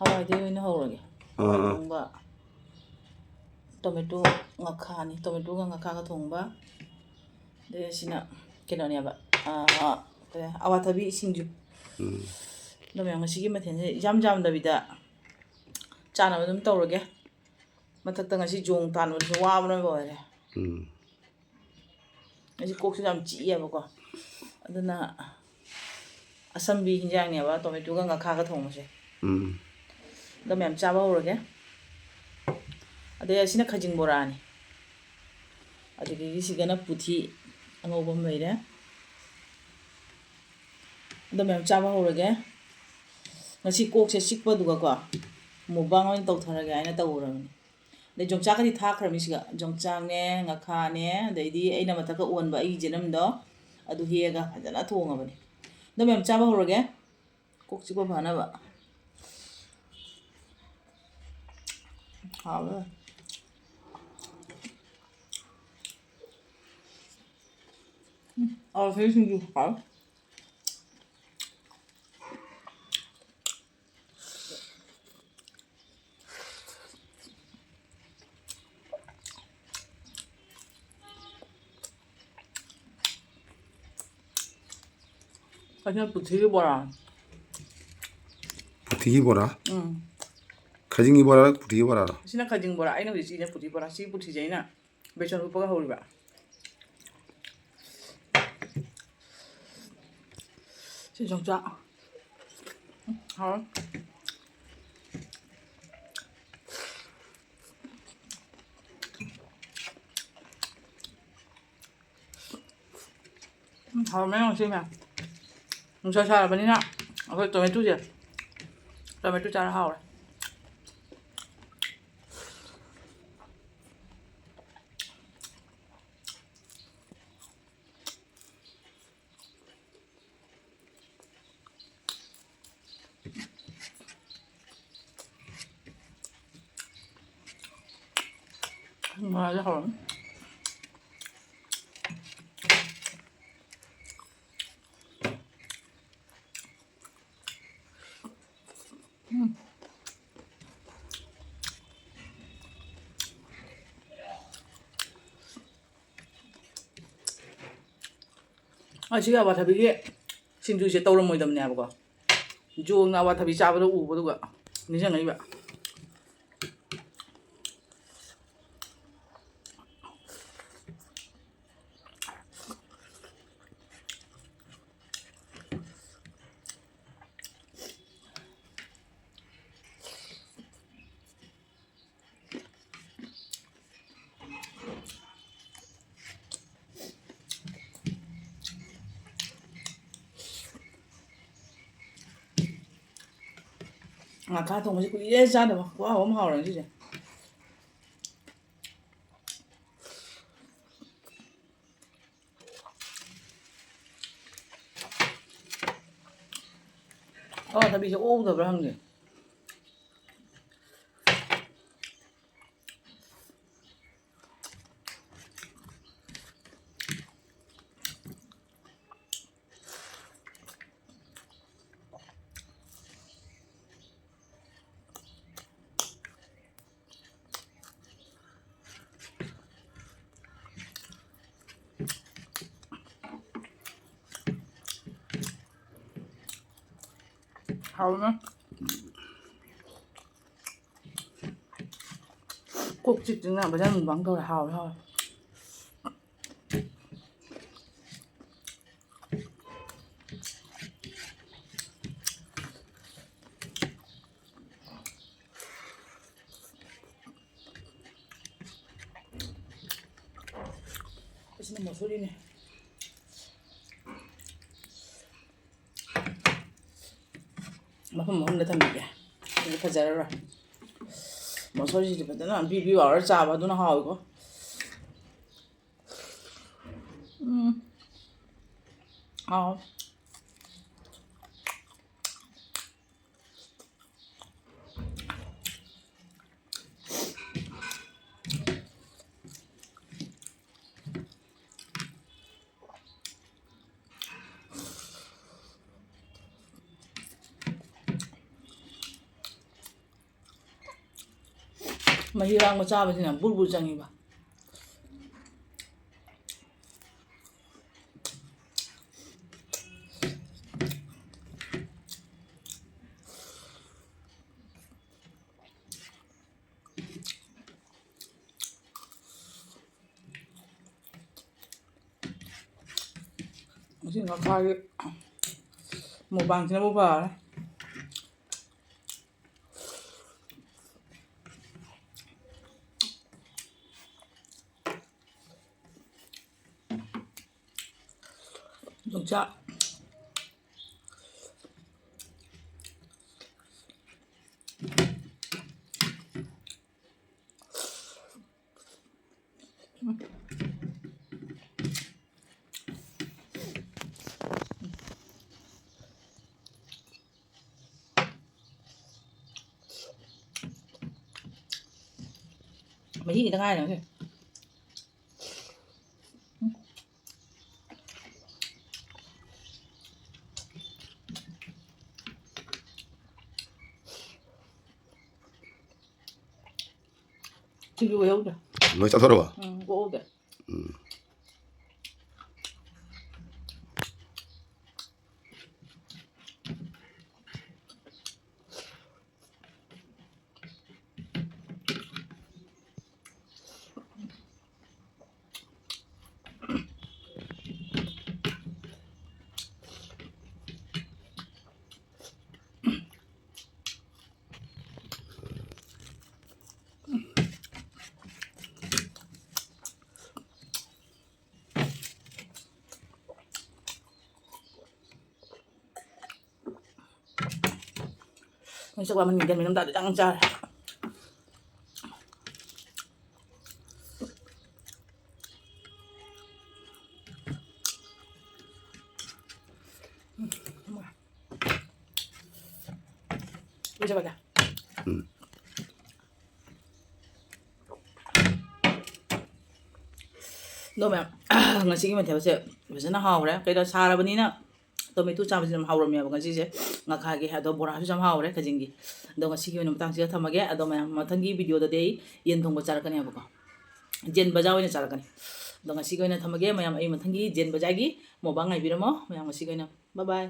hawaiday oina hawrage thongba tomato ngakhani tomato ga ngakha ga thongba de sina kenoni aba awathabi singju nome ngasi gi mathen jam jam da bida chana dum tawrage mathakta ngasi jong tan wa wabna boire ngasi koksu jam chi yaba ko aduna asambi hinjang ne ba tomato ga ngakha ga thongse ꯗ ꯃꯌꯥꯝ ꯆꯥꯕ ꯍꯧꯔꯒꯦ ꯑꯗꯩ ꯑꯁꯤꯅ ꯈꯖꯤꯡ ꯕꯣꯔꯥꯅꯤ ꯑꯗꯒꯤ ꯁꯤꯒꯅ ꯄꯨꯊꯤ ꯑꯉꯧꯕ ꯑꯃ ꯂꯩꯔꯦ ꯑꯗ ꯃꯌꯥꯝ ꯆꯥꯕ ꯍꯧꯔꯒꯦ ꯉꯁꯤ ꯀꯣꯛꯁꯦ ꯆꯤꯛꯄꯗꯨꯒꯀꯣ ꯃꯨꯛꯕꯥꯡ ꯑꯣꯏꯅ ꯇꯧꯊꯔꯒꯦ ꯍꯥꯏꯅ ꯇꯧꯔꯕꯅꯤ ꯑꯗꯩ ꯖꯣꯡꯆꯥꯛꯀꯗꯤ ꯊꯥꯈ꯭ꯔꯕꯅꯤ ꯁꯤꯒ ꯖꯣꯡꯆꯥꯛꯅꯦ ꯉꯥꯈꯥꯅꯦ ꯑꯗꯩꯗꯤ ꯑꯩꯅ ꯃꯊꯛꯀ ꯑꯣꯟꯕ ꯑꯩꯒꯤ ꯖꯦꯅꯝꯗꯣ ꯑꯗꯨ ꯍꯦꯛꯑꯒ ꯐꯖꯅ ꯊꯣꯡꯉꯕꯅꯤ ꯑꯗ ꯃꯌꯥꯝ ꯆꯥꯕ ꯍꯧꯔꯒꯦ ꯀꯣꯛ ꯆꯤꯛꯄ ꯐꯅꯕ 하고 되게 신기할까요? 그냥 부티기 보라. 부티기 보라? 응. khajing bora puthi bora ro sina khajing bora aina hu sina puthi bora si puthi jaina beson upaga horiba si jongja ha ha mấy con sim à không sao sao là bên này nè rồi tomato gì tomato chả là hao rồi mà rất hồn 지가 와타비게 신주시 떠오르모이담네 하고 조나 와타비 짜버도 우버도가 니생아이바 ngakha thong ji kuye cha da ba wa hom hao ren ji ji ta bị cho ô rồi phải không nhỉ 하오나 꼭 찍증나 뭐냐면 망도를 하오 맛있는 뭐 소리네 ꯃꯐꯝ ꯑꯍꯨꯝꯗ ꯊꯝꯕꯤꯒꯦ ꯑꯗꯨ ꯐꯖꯔꯔꯣꯏ ꯃꯁꯣꯔꯤꯁꯤꯗꯤ ꯐꯖꯅ B ꯋꯥꯎꯔ ꯆꯥꯕ ꯑꯗꯨꯅ ꯍꯥꯎꯏꯀꯣ ꯍꯥꯎ ꯃꯍꯤ ꯑꯔꯥꯡꯕ ꯆꯥꯕꯁꯤꯅ ꯕꯨꯔ ꯆꯪꯉꯤꯕ ꯉꯁꯤ ꯉꯈꯥꯒꯤ ꯃꯨꯛꯕꯥꯡꯁꯤꯅꯕꯨ ꯐꯔꯦ ꯌꯣꯡꯆꯥꯛ ꯃꯍꯤ ꯈꯤꯇꯪ ꯉꯥꯏꯔꯦ ꯉꯁꯤ ꯁꯤꯡꯖꯨ ꯌꯧꯗ꯭ꯔꯦ ꯅꯣꯏ ꯆꯠꯊꯣꯔꯕ ꯀꯣꯛꯍꯧꯗꯦ ꯆꯥꯛ ꯂꯥꯝꯍꯟ ꯒ꯭ꯌꯥꯟ ꯃꯦꯟ ꯑꯃ ꯇꯥꯗꯦ ꯆꯪ ꯆꯥꯔꯦ ꯂꯣꯏꯖꯕꯒ ꯑꯗꯣ ꯃꯌꯥꯝ ꯉꯁꯤꯒꯤ ꯃꯊꯦꯜꯁꯦ ꯐꯖꯅ ꯍꯥꯎꯔꯦ ꯀꯩꯗ ꯁꯥꯔꯕꯅꯤꯅ ꯇꯣꯃꯦꯇꯣ ꯆꯥꯕꯁꯤ ꯌꯥꯝ ꯍꯥꯎꯔꯝꯃꯦꯕ ꯉꯁꯤꯁꯦ ꯉꯈꯥꯒꯤ ꯑꯗꯣ ꯕꯣꯔꯥꯁꯨ ꯌꯥꯝ ꯍꯥꯎꯔꯦ ꯈꯖꯤꯡꯒꯤ ꯑꯗꯣ ꯉꯁꯤꯒꯤ ꯑꯣꯏꯅ ꯃꯇꯥꯡꯁꯤꯗ ꯊꯝꯃꯒꯦ ꯑꯗꯣ ꯃꯌꯥꯝ ꯃꯊꯪꯒꯤ ꯚꯤꯗꯤꯑꯣꯗꯗꯤ ꯑꯩ ꯌꯦꯟ ꯊꯣꯡꯕ ꯆꯥꯔꯛꯀꯅꯦꯕꯀꯣ ꯖꯦꯟ ꯕꯖꯥꯔ ꯑꯣꯏꯅ ꯆꯥꯔꯛꯀꯅꯤ ꯑꯗꯣ ꯉꯁꯤꯒꯤ ꯑꯣꯏꯅ ꯊꯝꯃꯒꯦ ꯃꯌꯥꯝ ꯑꯩ ꯃꯊꯪꯒꯤ ꯖꯦꯟ ꯕꯖꯥꯔꯒꯤ ꯃꯣꯕꯥꯡ ꯉꯥꯏꯕꯤꯔꯝꯃꯣ ꯃꯌꯥꯝ ꯉꯁꯤꯒꯤ ꯑꯣꯏꯅ ꯕꯥꯏ ꯕꯥꯏ